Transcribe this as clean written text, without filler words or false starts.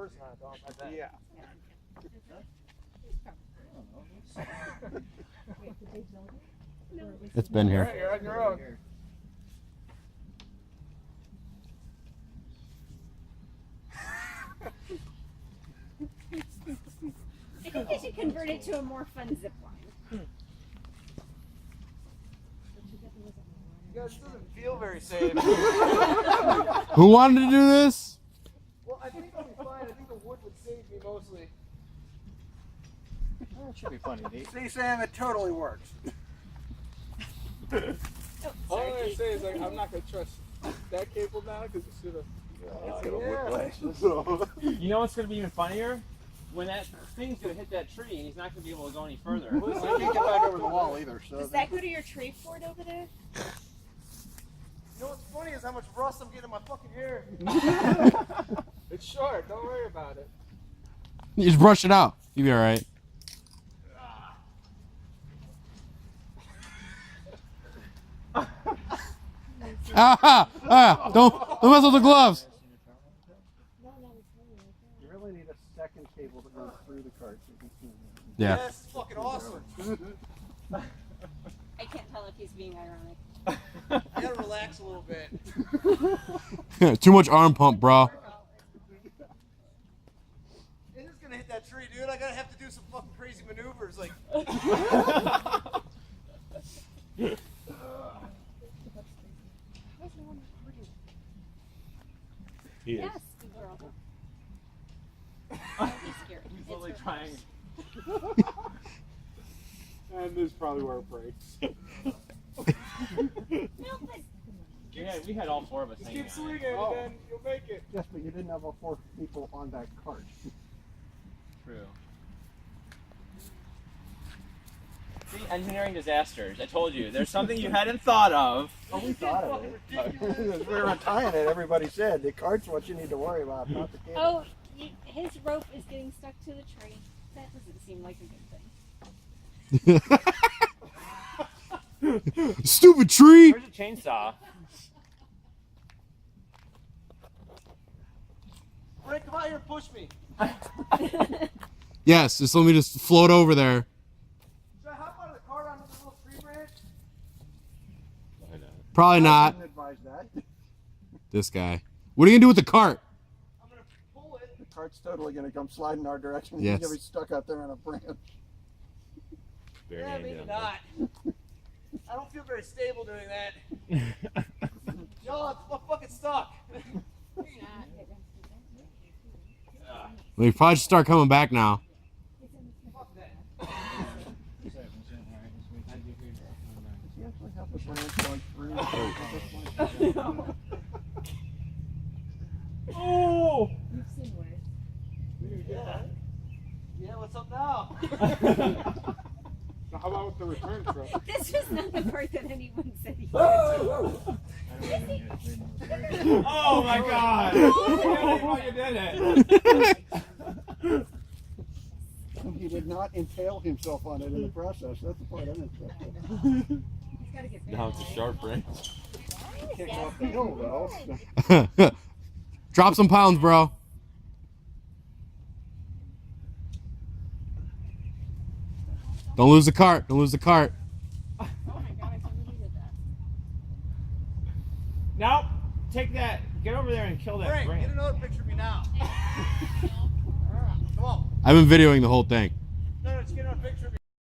person on it, though. I bet. Yeah. It's been All here. right, you're on your own. I think they should convert it to a more fun zip line. You guys, it doesn't feel very safe. Who wanted to do this? Well, I think I'll be fine. I think the wood would save me mostly. That should be funny, Nate. See, Sam, it totally works. All I'm gonna say is, like, I'm not gonna trust that cable now because it's gonna. You know what's going to be even funnier? When that thing's going to hit that tree and he's not going to be able to go any further. I can't get back over the wall either. So Does that go to your tree fort over there? You know what's funny is how much rust I'm getting in my fucking hair. It's short. Don't worry about it. You just brush it out. You'll be all right. Don't mess with the gloves. you really need a second cable that goes through the cart. So you can see it. Yeah. That's fucking awesome. I can't tell if he's being ironic. I gotta relax a little bit. Too much arm pump, bro. It is gonna hit that tree, dude. I gotta have to do some fucking crazy maneuvers, like. Yes, good girl. Don't be scared. He's It's literally her trying. And this is probably where it breaks. No, but Yeah, we had all four of us Just hanging keep on swinging, it. and then you'll make it. Yes, but you didn't have all 4 people on that cart. True. See, engineering disasters. I told you, there's something you hadn't thought of. Oh, we thought of it. As we were untying it, everybody said the cart's what you need to worry about, not the cable. oh, his rope is getting stuck to the tree. That doesn't seem like a good thing. Stupid tree. Where's the chainsaw? Frank, come out here and push me. Yes, just let me just float over there. Should I hop out of the car onto this little tree branch? Probably I not. wouldn't advise that. This guy. What are you gonna do with the cart? I'm gonna pull it. The cart's totally going to come sliding our direction. Yes. You're going to be stuck out there on a branch. Yeah, maybe not. I don't feel very stable doing that. Y'all, I'm fucking stuck. Well, you probably should start coming back now. Fuck that. Does he actually have the branch going through? Oh! Yeah, what's up now? So how about with the return truck? This was not the part that anyone said he Oh my god! I can't believe you did it! He did not impale himself on it in the process. That's the part I'm interested in. Now it's a sharp branch. Can't go up the hill, though. Drop some pounds, bro. Don't lose the cart. Don't lose the cart. Oh my god, I can't believe he did that. Nope. Take that. Get over there and kill that Frank, branch. get another picture of me now. Come on. I've been videoing the whole thing. No, just get another picture of me.